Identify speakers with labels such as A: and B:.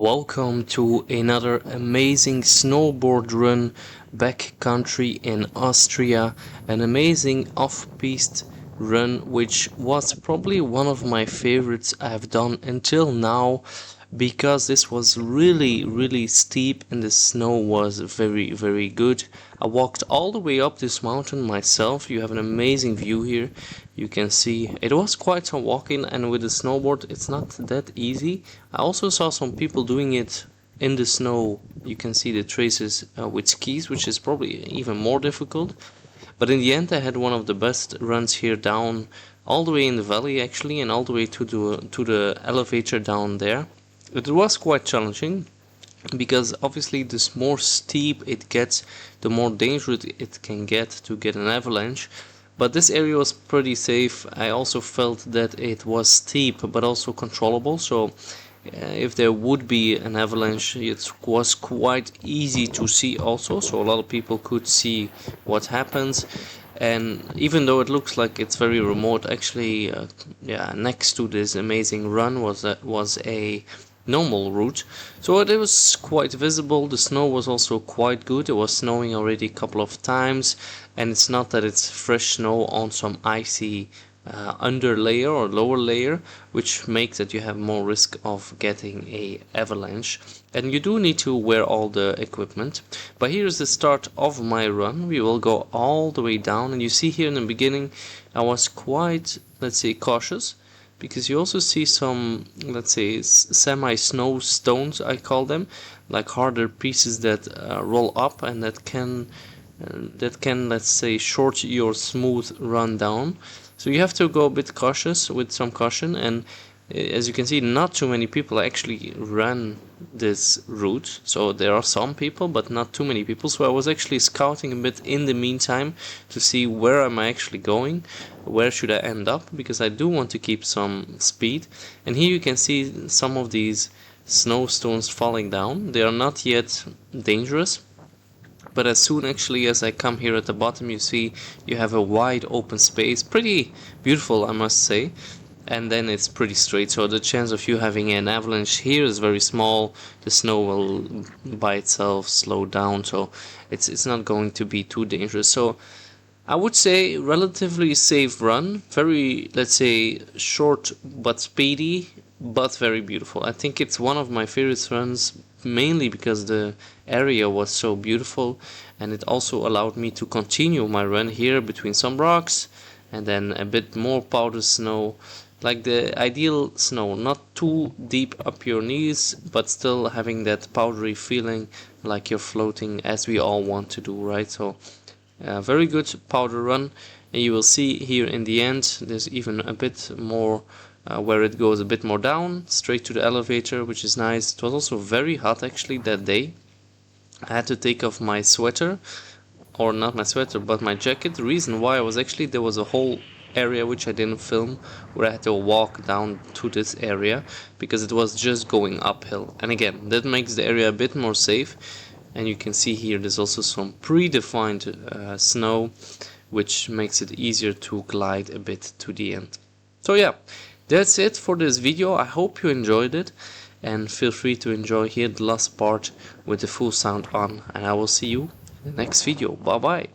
A: Welcome to another amazing snowboard run backcountry in Austria. An amazing off-piste run which was probably one of my favorites I've done until now, because this was really steep and the snow was very good. I walked all the way up this mountain myself. You have an amazing view here. You can see it was quite some walking, and with the snowboard it's not that easy. I also saw some people doing it in the snow. You can see the traces with skis, which is probably even more difficult. But in the end I had one of the best runs here, down all the way in the valley actually, and all the way to the elevator down there. It was quite challenging, because obviously the more steep it gets, the more dangerous it can get to get an avalanche. But this area was pretty safe. I also felt that it was steep but also controllable, so if there would be an avalanche it was quite easy to see also, so a lot of people could see what happens. And even though it looks like it's very remote, actually next to this amazing run was a normal route, so it was quite visible. The snow was also quite good. It was snowing already a couple of times, and it's not that it's fresh snow on some icy under layer or lower layer, which makes that you have more risk of getting a avalanche, and you do need to wear all the equipment. But here's the start of my run. We will go all the way down, and you see here in the beginning I was quite, let's say, cautious, because you also see some, let's say, semi-snow stones, I call them, like harder pieces that roll up and that can let's say short your smooth run down. So you have to go a bit cautious, with some caution. And as you can see, not too many people actually ran this route, so there are some people but not too many people. So I was actually scouting a bit in the meantime to see where am I actually going, where should I end up, because I do want to keep some speed. And here you can see some of these snowstones falling down. They are not yet dangerous, but as soon actually as I come here at the bottom, you see you have a wide open space, pretty beautiful I must say, and then it's pretty straight, so the chance of you having an avalanche here is very small. The snow will by itself slow down, so it's not going to be too dangerous. So I would say relatively safe run, very, let's say, short but speedy, but very beautiful. I think it's one of my favorite runs, mainly because the area was so beautiful, and it also allowed me to continue my run here between some rocks and then a bit more powder snow, like the ideal snow, not too deep up your knees, but still having that powdery feeling like you're floating, as we all want to do, right? So very good powder run. And you will see here in the end there's even a bit more where it goes a bit more down straight to the elevator, which is nice. It was also very hot actually that day. I had to take off my sweater, or not my sweater but my jacket. The reason why was actually there was a whole area which I didn't film, where I had to walk down to this area because it was just going uphill, and again that makes the area a bit more safe. And you can see here there's also some predefined snow, which makes it easier to glide a bit to the end. So yeah, that's it for this video. I hope you enjoyed it, and feel free to enjoy here the last part with the full sound on, and I will see you in the next video. Bye bye.